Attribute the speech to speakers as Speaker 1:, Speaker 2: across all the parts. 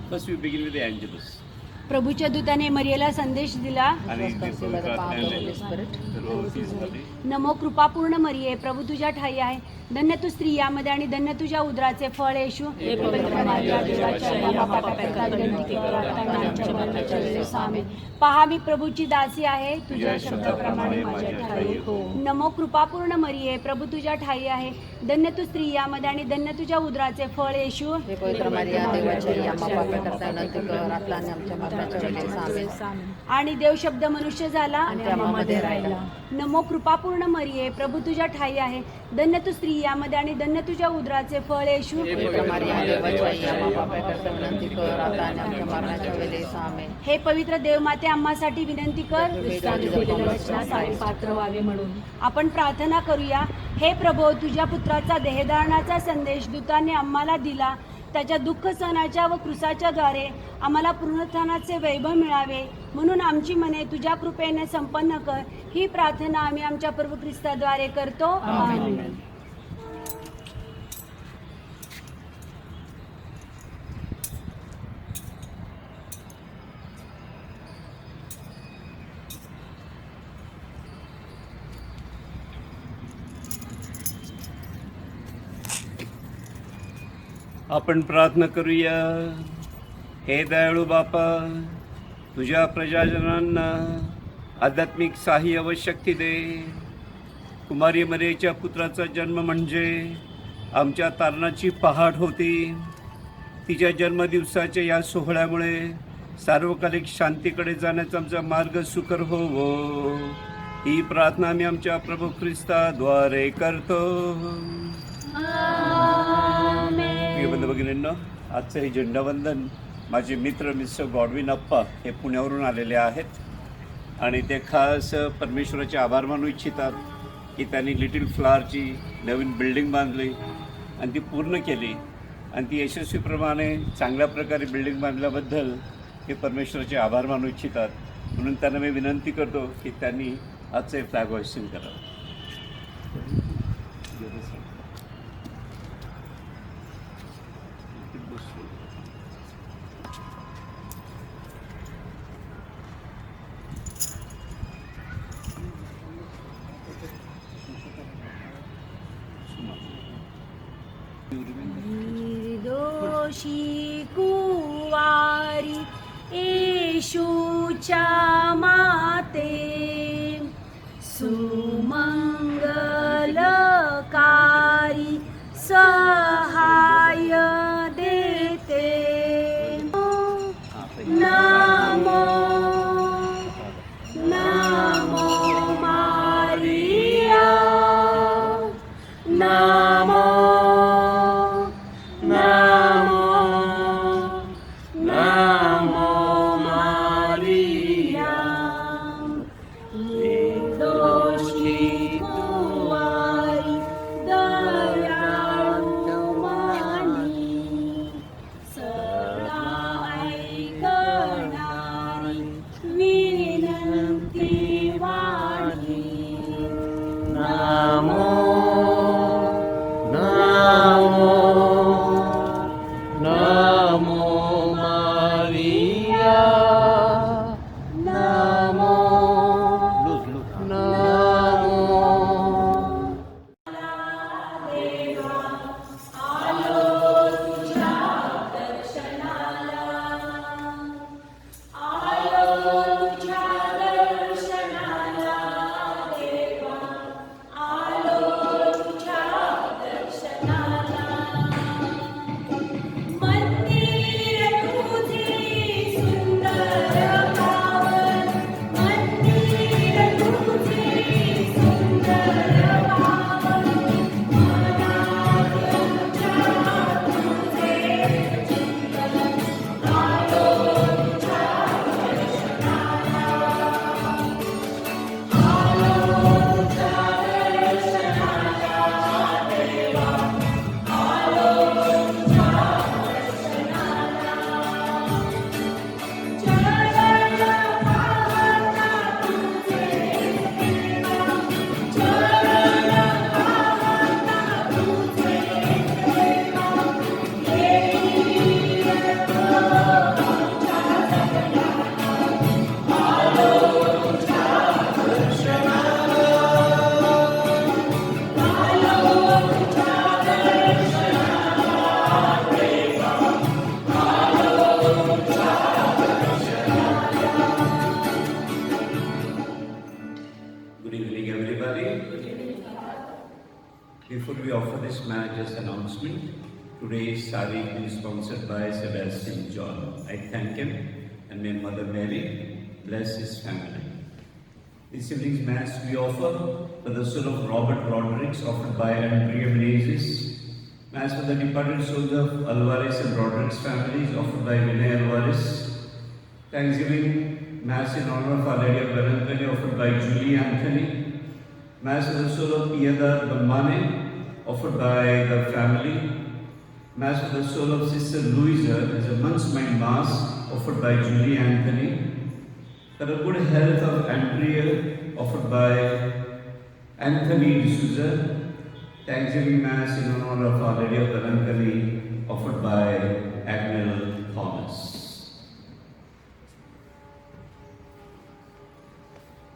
Speaker 1: First we begin with the Angelus.
Speaker 2: प्रभूच्या दूताने मरियेला संदेश दिला.
Speaker 1: आणि ते पवित्र आत्म्याने सर्वभूती झाली.
Speaker 2: नमो कृपापूर्ण मरिये, प्रभू तुझ्या ठाई आहे, धन्य तू स्त्रियामध्ये आणि धन्य तुझ्या उदराचे फळ येशू. पहा मी प्रभूची दासी आहे, तुझ्या शब्दाप्रमाणे माझ्या ठाई हो. नमो कृपापूर्ण मरिये, प्रभू तुझ्या ठाई आहे, धन्य तू स्त्रियामध्ये आणि धन्य तुझ्या उदराचे फळ येशू. आणि देव शब्द मनुष्य झाला आणि आम्हामध्ये राहिला. नमो कृपापूर्ण मरिये, प्रभू तुझ्या ठाई आहे, धन्य तू स्त्रियामध्ये आणि धन्य तुझ्या उदराचे फळ येशू. हे पवित्र देवमाते आम्हासाठी विनंती कर, पात्र व्हावे म्हणून. आपण प्रार्थना करूया. हे प्रभो, तुझ्या पुत्राचा देहधारणाचा संदेश दूताने आम्हाला दिला. त्याच्या दुःख सहनाच्या व क्रूसाच्या द्वारे आम्हाला पुनरुत्थानाचे वैभव मिळावे म्हणून आमची मने तुझ्या कृपेने संपन्न कर. ही प्रार्थना आम्ही आमच्या प्रभू ख्रिस्ताद्वारे करतो. आमेन.
Speaker 1: आपण प्रार्थना करूया. हे दयाळू बापा, तुझ्या प्रजाजनांना आध्यात्मिक सहाय्य व शक्ती दे. कुमारी मरियेच्या पुत्राचा जन्म म्हणजे आमच्या तारणाची पहाट होती. तिच्या जन्मदिवसाच्या या सोहळ्यामुळे सार्वकालिक शांतीकडे जाण्याचा आमचा मार्ग सुकर होवो. ही प्रार्थना आम्ही आमच्या प्रभू ख्रिस्ताद्वारे करतो. प्रिय भगिनींनो, आजचं हे झेंडावंदन माझे मित्र मिस्टर गॉडविन अप्पा हे पुण्यावरून आलेले आहेत आणि ते खास परमेश्वराचे आभार मानू इच्छितात की त्यांनी लिटिल फ्लॉवरची नवीन बिल्डिंग बांधली आणि ती पूर्ण केली आणि ती यशस्वीप्रमाणे चांगल्या प्रकारे बिल्डिंग बांधल्याबद्दल हे परमेश्वराचे आभार मानू इच्छितात. म्हणून त्यांना मी विनंती करतो की त्यांनी आजचं फ्लॅग होइस्टिंग करावं.
Speaker 2: निर्दोषी कुवारी येशूच्या माते, सुमंगलकारी सहाय देते. नमो नमो मारिया, नमो मंदिर
Speaker 1: Before we offer this marriage announcement, today's sari is sponsored by Sebastian John. I thank him and may Mother Mary bless his family. This evening's Mass we offer for the soul of Robert Rodrigues, offered by Andrea Menezes. Mass for the departed souls of Alvarez and Rodrigues families, offered by Vinay Alvarez. Thanksgiving Mass in honor of Our Lady of Balancani, offered by Julie Anthony. Mass for the soul of Piedad Balmane, offered by the family. Mass for the soul of Sister Louisa as a month's mind mass, offered by Julie Anthony. For the good health of Andrea, offered by Anthony D'Souza. Thanksgiving Mass in honor of Our Lady of Balancani, offered by Agnel Thomas.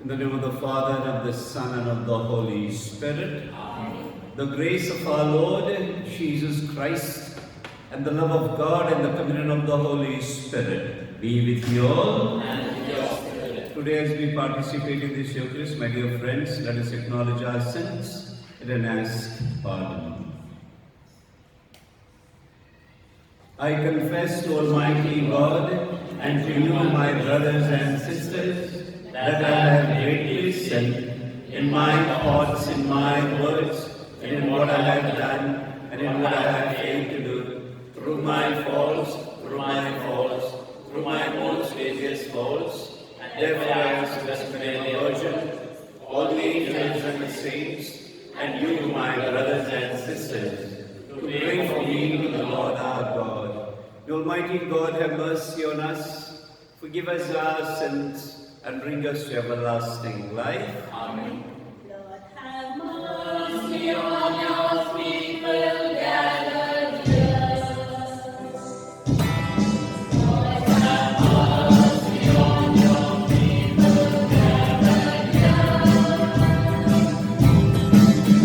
Speaker 1: In the name of the Father, and of the Son, and of the Holy Spirit. Amen. The grace of our Lord Jesus Christ, and the love of God, and the communion of the Holy Spirit be with you all. And with your spirit. Today, as we participate in this Eucharist, my dear friends, let us acknowledge our sins and ask pardon. I confess to Almighty God and to you, my brothers and sisters, that I have greatly sinned in my thoughts, in my words, and in what I have done, and in what I have failed to do, through my faults, through my most various faults. Therefore I ask Blessed Mary, Virgin, all the angels and the saints, and you, my brothers and sisters, to pray for me to the Lord our God. The Almighty God have mercy on us, forgive us our sins, and bring us to everlasting life. Amen.
Speaker 3: Lord, have mercy on your people gathered here. Lord, have mercy on your people gathered here.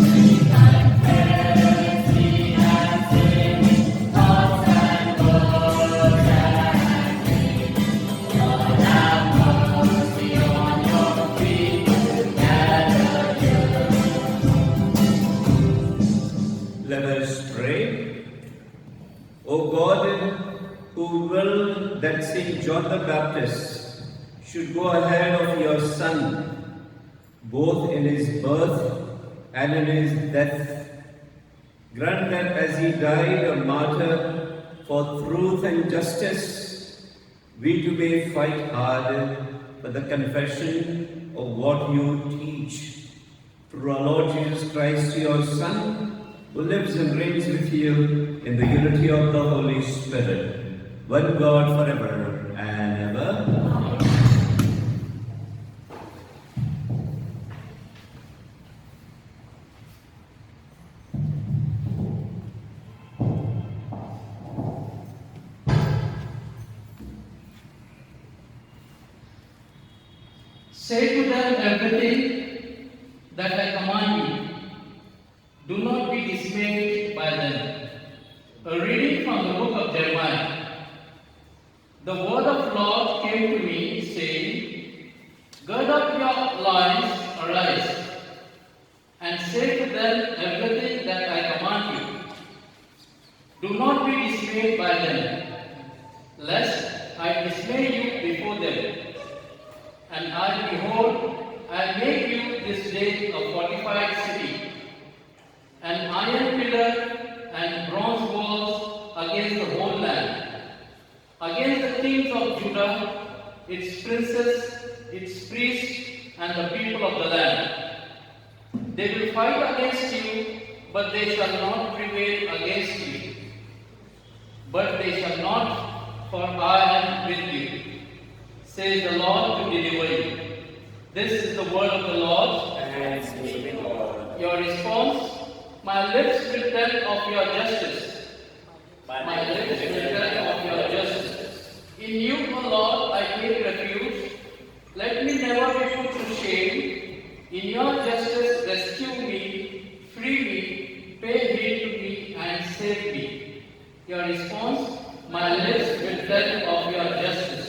Speaker 3: We confess we have sinned, thoughts and words and deeds. Lord, have mercy on your people gathered here.
Speaker 1: Let us pray. O God, who willed that Saint John the Baptist should go ahead of your Son, both in his birth and in his death, grant that as he died a martyr for truth and justice, we too may fight hard for the confession of what you teach. Through our Lord Jesus Christ, your Son, who lives and reigns with you in the unity of the Holy Spirit, one God forever and ever.
Speaker 4: Say to them everything that I command you. Do not be dismayed by them. A reading from the book of Jeremiah. The word of Lord came to me, saying, Gird up your loins, arise, and say to them everything that I command you. Do not be dismayed by them, lest I dismay you before them. And I, behold, I make you this day a fortified city, an iron pillar and bronze walls against the whole land, against the kings of Judah, its princes, its priests, and the people of the land. They will fight against you, but they shall not prevail against you. But they shall not, for I am with you, says the Lord to deliver you. This is the word of the Lord.
Speaker 3: Thanks be to God.
Speaker 4: Your response, my lips will tell of your justice. My lips will tell of your justice. In you, O Lord, I take refuge. Let me never be put to shame. In your justice, rescue me, free me, pay heed to me, and save me. Your response, my lips will tell of your justice.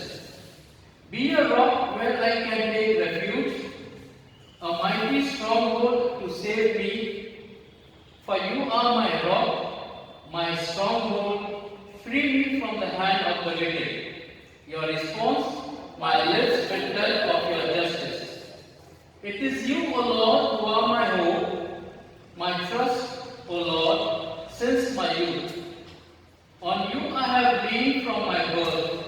Speaker 4: Be a rock where I can take refuge, a mighty stronghold to save me. For you are my rock, my stronghold. Free me from the hand of the wicked. Your response, my lips will tell of your justice. It is you, O Lord, who are my hope, my trust, O Lord, since my youth. On you I have leaned from my birth.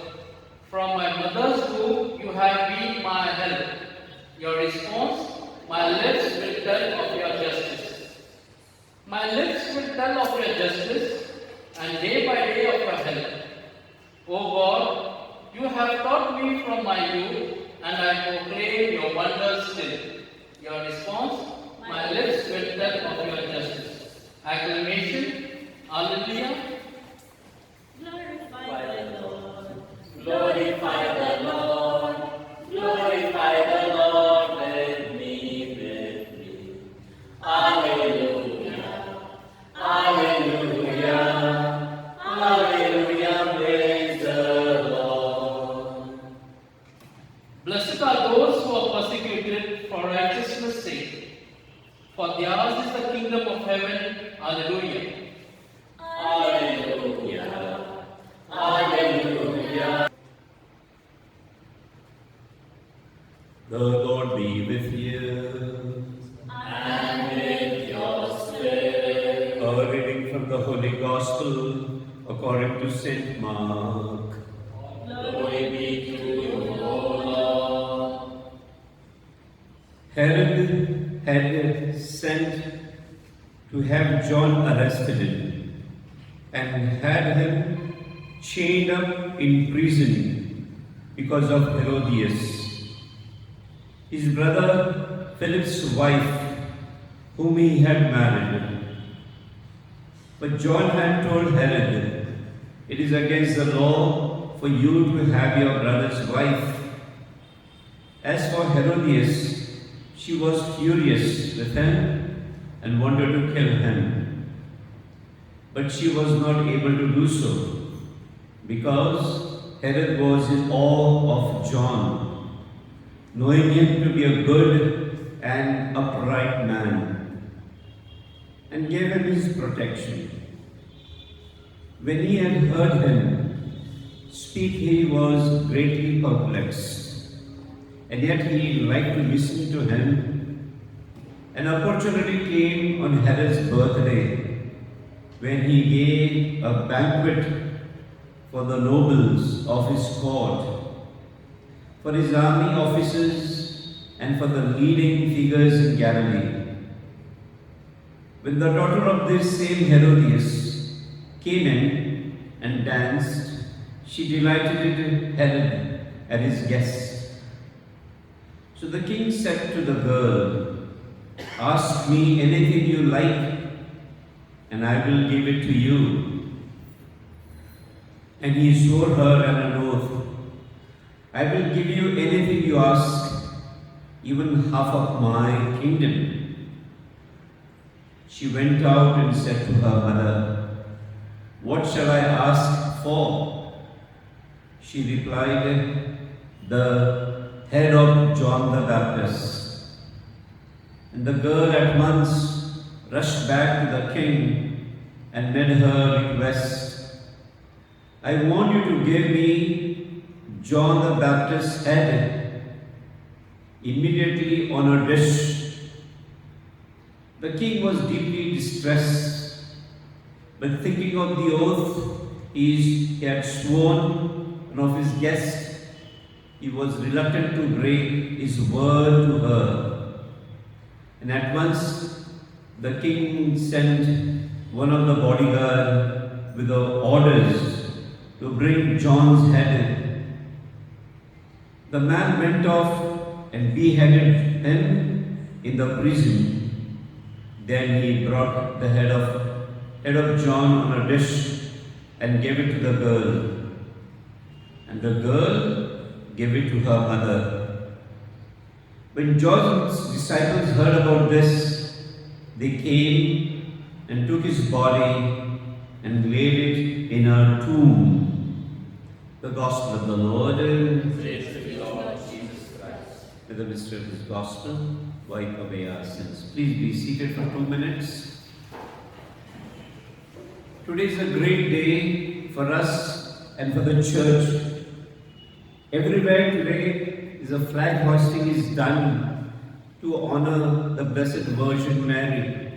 Speaker 4: From my mother's womb you have been my help. Your response, my lips will tell of your justice. My lips will tell of your justice, and day by day of your help. O God, you have taught me from my youth, and I proclaim your wonders still. Your response, my lips will tell of your justice. Acclamation, Alleluia.
Speaker 3: Glorify the Lord. Glorify the Lord. Glorify the Lord with me, with me. Hallelujah. Hallelujah. Hallelujah. Praise the Lord.
Speaker 4: Blessed are those who are persecuted for righteousness' sake, for theirs is the kingdom of heaven. Alleluia.
Speaker 3: Hallelujah. Hallelujah.
Speaker 1: The Lord be with you.
Speaker 3: And with your spirit.
Speaker 1: A reading from the Holy Gospel according to St. Mark.
Speaker 3: Glory be to you, O Lord.
Speaker 1: Herod had sent to have John arrested and had him chained up in prison because of Herodias, his brother Philip's wife, whom he had married. But John had told Herod, "It is against the law for you to have your brother's wife." As for Herodias, she was furious with him and wanted to kill him. But she was not able to do so, because Herod was in awe of John, knowing him to be a good and upright man, and gave him his protection. When he had heard him speak, he was greatly perplexed, and yet he liked to listen to him. An opportunity came on Herod's birthday, when he gave a banquet for the nobles of his court, for his army officers, and for the leading figures in Galilee. When the daughter of this same Herodias came in and danced, she delighted Herod at his guest. So the king said to the girl, "Ask me anything you like, and I will give it to you." And he swore her an oath, "I will give you anything you ask, even half of my kingdom." She went out and said to her mother, "What shall I ask for?" She replied, "The head of John the Baptist." And the girl at once rushed back to the king and made her request, "I want you to give me John the Baptist's head immediately on a dish." The king was deeply distressed, but thinking of the oath he had sworn and of his guest, he was reluctant to break his word to her. And at once the king sent one of the bodyguard with the orders to bring John's head. The man went off and beheaded him in the prison. Then he brought the head of John on a dish and gave it to the girl. And the girl gave it to her mother. When John's disciples heard about this, they came and took his body and laid it in a tomb. The Gospel of the Lord.
Speaker 3: Praise to you, Lord Jesus Christ.
Speaker 1: May the mystery of His Gospel wipe away our sins. Please be seated for 2 minutes. Today is a great day for us and for the church. Everywhere today is a flag hoisting is done to honor the Blessed Virgin Mary.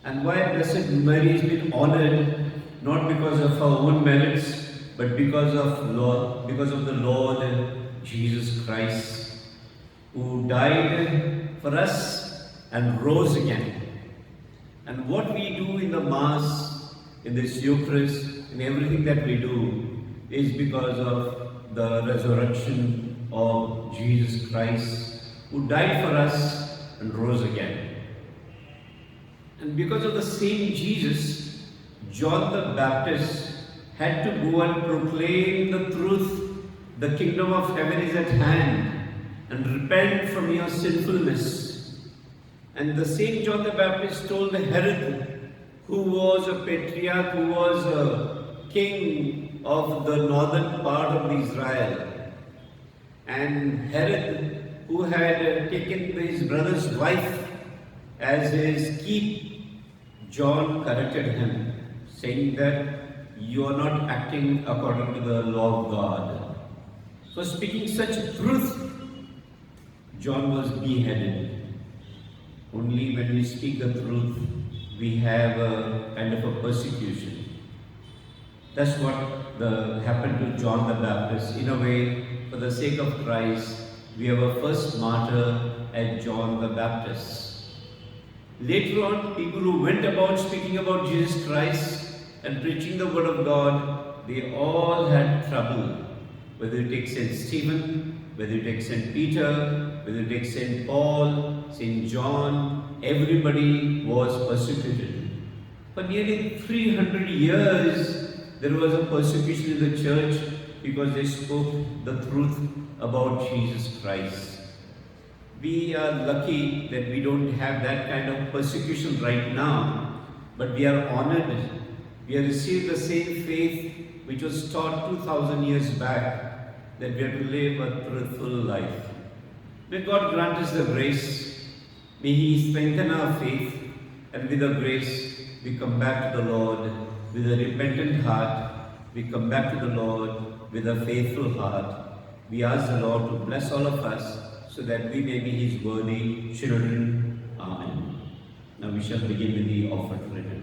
Speaker 1: And why Blessed Mary has been honored, not because of her own merits, but because of the Lord Jesus Christ, who died for us and rose again. And what we do in the Mass, in this Eucharist, in everything that we do, is because of the resurrection of Jesus Christ, who died for us and rose again. And because of the same Jesus, John the Baptist had to go and proclaim the truth. The kingdom of heaven is at hand, and repent from your sinfulness. And the same John the Baptist told Herod, who was a patriarch, who was a king of the northern part of Israel. And Herod, who had taken his brother's wife as his keep, John corrected him, saying that you are not acting according to the law of God. For speaking such truth, John was beheaded. Only when we speak the truth, we have a kind of a persecution. That's what happened to John the Baptist. In a way, for the sake of Christ, we have a first martyr as John the Baptist. Later on, people who went about speaking about Jesus Christ and preaching the word of God, they all had trouble. Whether you take St. Stephen, whether you take St. Peter, whether you take St. Paul, St. John, everybody was persecuted. For nearly 300 years, there was a persecution in the church because they spoke the truth about Jesus Christ. We are lucky that we don't have that kind of persecution right now, but we are honored. We have received the same faith which was taught 2,000 years back, that we have to live a truthful life. May God grant us the grace. May He strengthen our faith, and with the grace, we come back to the Lord with a repentant heart. We come back to the Lord with a faithful heart. We ask the Lord to bless all of us so that we may be His worthy children. Amen. Now we shall begin with the offered prayer.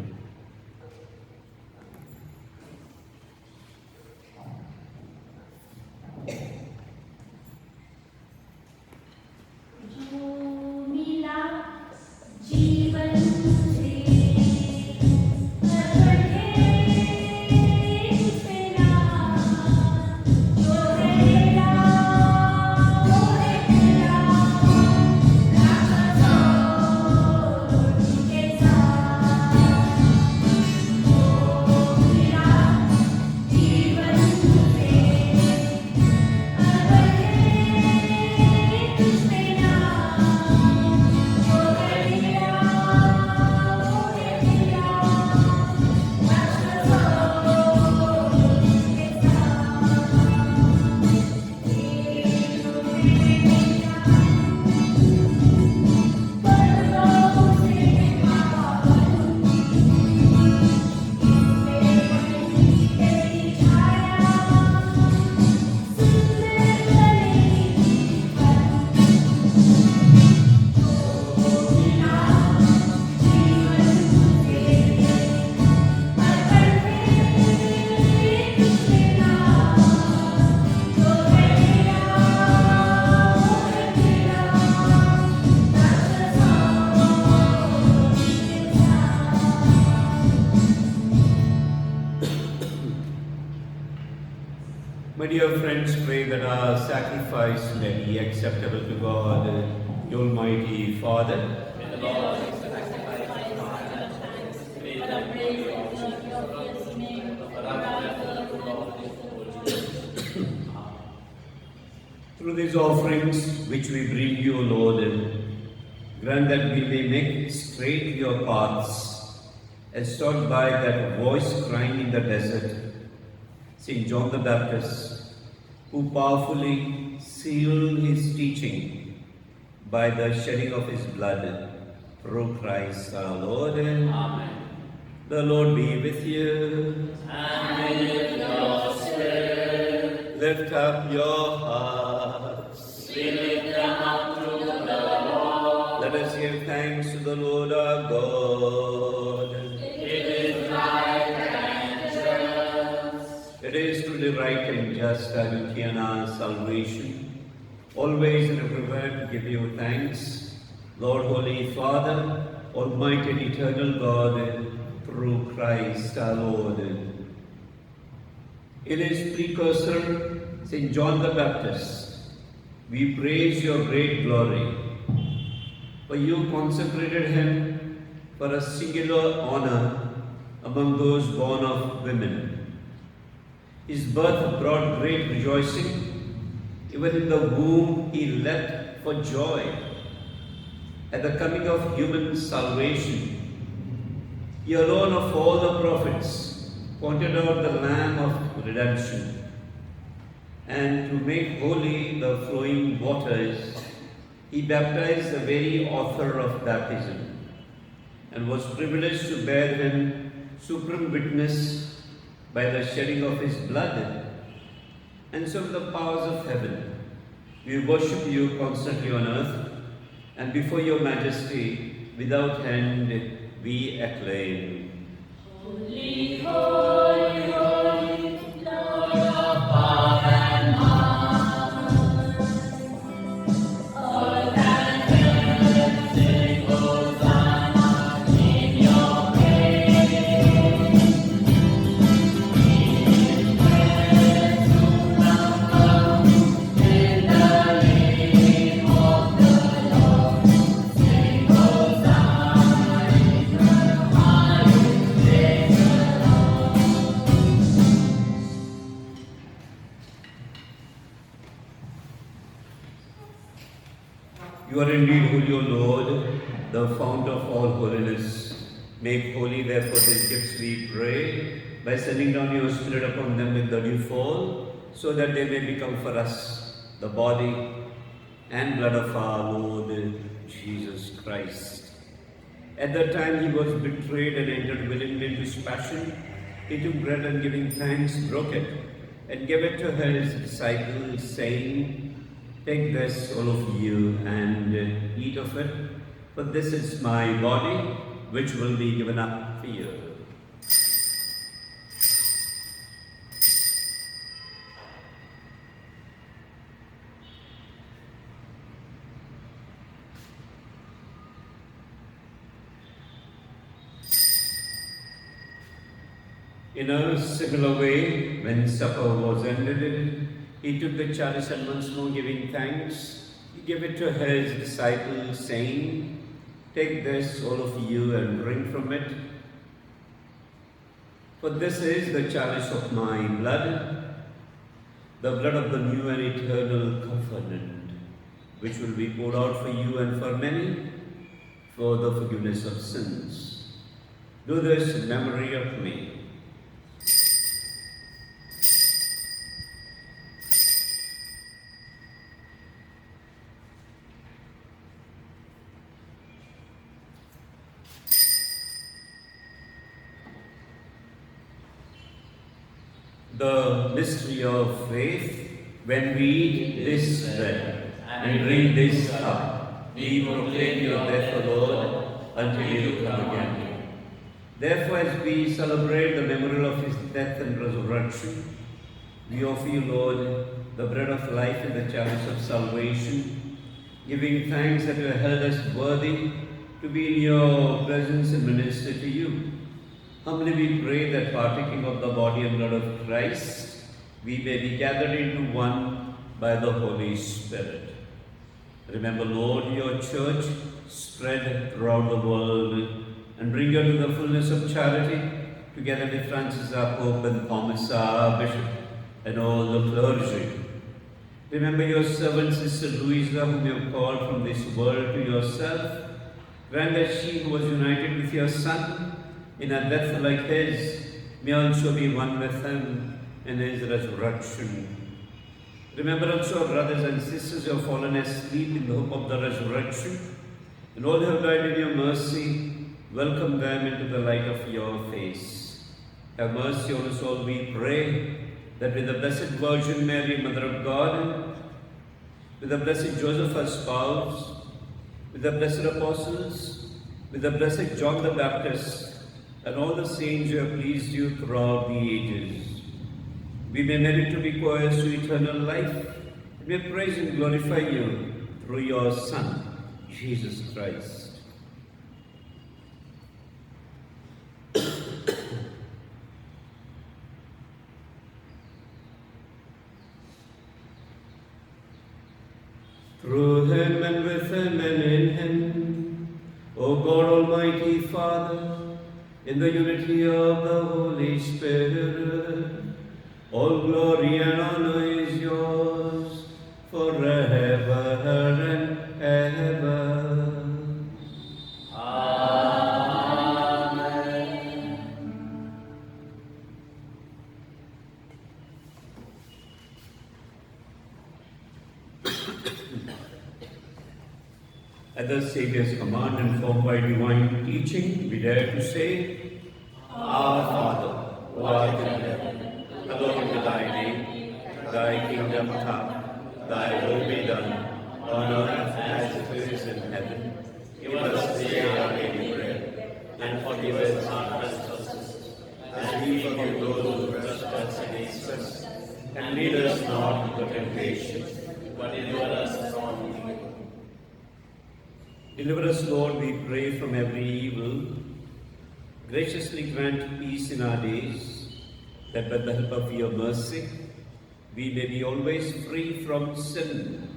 Speaker 1: My dear friends, pray that our sacrifice may be acceptable to God, the Almighty Father.
Speaker 3: May the Lord accept the sacrifice of our hands. May the praise of your fierce name,
Speaker 1: Through these offerings which we bring you, O Lord, grant that we may make straight your paths, as taught by that voice crying in the desert, St. John the Baptist, who powerfully sealed his teaching by the shedding of his blood, through Christ our Lord.
Speaker 3: Amen.
Speaker 1: The Lord be with you.
Speaker 3: And with your spirit.
Speaker 1: Lift up your hearts.
Speaker 3: We lift them up to the Lord.
Speaker 1: Let us give thanks to the Lord our God.
Speaker 3: It is right and just.
Speaker 1: It is truly right and just, our duty and our salvation, always and everywhere to give you thanks, Lord, Holy Father, Almighty and eternal God, through Christ our Lord. In his precursor, St. John the Baptist, we praise your great glory, for you consecrated him for a singular honor among those born of women. His birth brought great rejoicing. Even in the womb he leapt for joy at the coming of human salvation. He alone of all the prophets pointed out the Lamb of redemption. And to make holy the flowing waters, he baptized the very author of baptism and was privileged to bear him supreme witness by the shedding of his blood. And so with the powers of heaven, we worship you constantly on earth, and before your majesty, without end, we acclaim.
Speaker 3: Holy, holy, holy, Lord of power and might. Earth and heaven sing Hosanna in your praise. In praise to come in the name of the Lord. Sing Hosanna in the highest, praise the Lord.
Speaker 1: You are indeed holy, O Lord, the fount of all holiness. Make holy, therefore, these gifts, we pray, by sending down your Spirit upon them with the fall, so that they may become for us the body and blood of our Lord Jesus Christ. At that time he was betrayed and entered willingly into his passion. He took bread and giving thanks, broke it, and gave it to his disciples, saying, "Take this, all of you, and eat of it, for this is my body, which will be given up for you." In a similar way, when supper was ended, he took the chalice and once more giving thanks, he gave it to his disciples, saying, "Take this, all of you, and drink from it. For this is the chalice of my blood, the blood of the new and eternal covenant, which will be poured out for you and for many for the forgiveness of sins. Do this in memory of me." The mystery of faith, when we eat this bread and drink this cup, we proclaim your death, O Lord, until you come again. Therefore, as we celebrate the memorial of his death and resurrection, we offer you, Lord, the bread of life and the chalice of salvation, giving thanks that you have held us worthy to be in your presence and minister to you. Humbly we pray that partaking of the body and blood of Christ, we may be gathered into one by the Holy Spirit. Remember, Lord, your church spread throughout the world, and bring her to the fullness of charity, together with Francis our Pope and Thomas our Bishop, and all the clergy. Remember your servant, Sister Louisa, whom you have called from this world to yourself. Grant that she who was united with your Son in a death like his may also be one with him in his resurrection. Remember also our brothers and sisters who have fallen asleep in the hope of the resurrection, and all who have died in your mercy. Welcome them into the light of your face. Have mercy on us all, we pray, that with the Blessed Virgin Mary, Mother of God, with the Blessed Joseph, our spouse, with the blessed apostles, with the blessed John the Baptist, and all the saints who have pleased you throughout the ages, we may merit to be co-heirs to eternal life, and may praise and glorify you through your Son, Jesus Christ. Through him and with him and in him, O God Almighty Father, in the unity of the Holy Spirit, all glory and honor is yours forever and ever. At the Saviour's command, informed by divine teaching, we dare to say, Our Father, who art in heaven, hallowed be thy name. Thy kingdom come, thy will be done, on earth as it is in heaven. Give us this day our daily bread, and forgive us our trespasses, as we forgive those who trespass against us. And lead us not into temptation, but deliver us from evil. Deliver us, Lord, we pray, from every evil. Graciously grant peace in our days, that by the help of your mercy, we may be always free from sin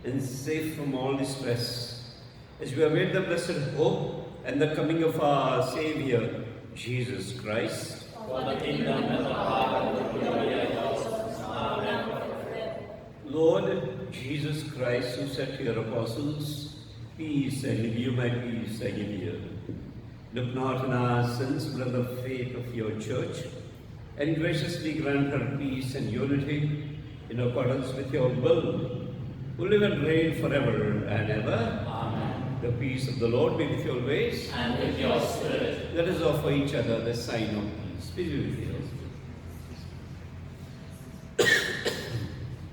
Speaker 1: and safe from all distress, as we await the blessed hope and the coming of our Saviour, Jesus Christ.
Speaker 3: For the kingdom and the power and the glory are yours, now and forever.
Speaker 1: Lord Jesus Christ, who said to your apostles, Peace I give you, my peace I give you. Look not on our sins, but on the faith of your church, and graciously grant her peace and unity in accordance with your will, who live and reign forever and ever.
Speaker 3: Amen.
Speaker 1: The peace of the Lord be with you always.
Speaker 3: And with your spirit.
Speaker 1: Let us offer each other the sign of peace. Peace be with you.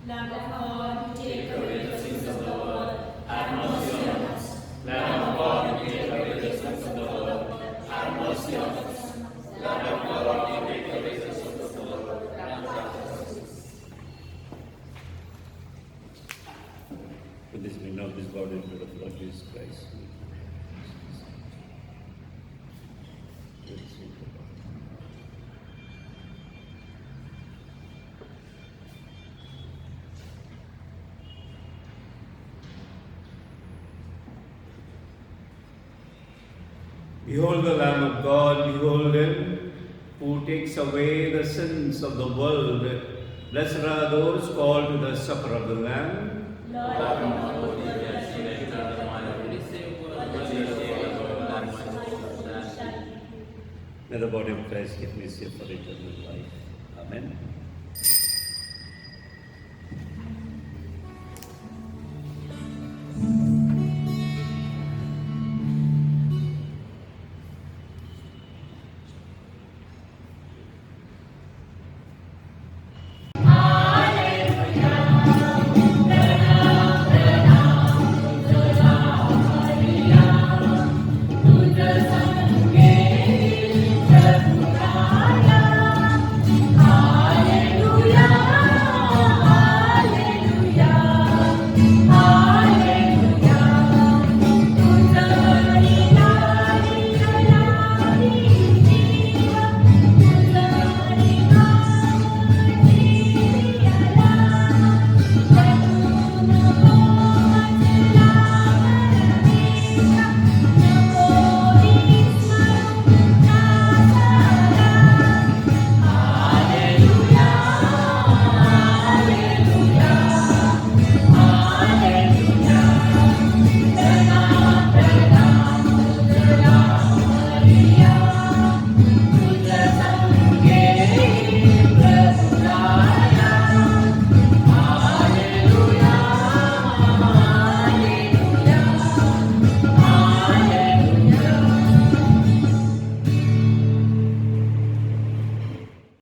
Speaker 2: Lamb of God, who take away the sins of the world,
Speaker 3: Have mercy on us. Lamb of God, who take away the sins of the world, have mercy on us. Lamb of God, who take away the sins of the world, have mercy on us.
Speaker 1: With this we know this body and blood of Lord Jesus Christ. Behold the Lamb of God, behold him who takes away the sins of the world. Blessed are those called to the supper of the Lamb. May the body of Christ give me safe for eternal life. Amen.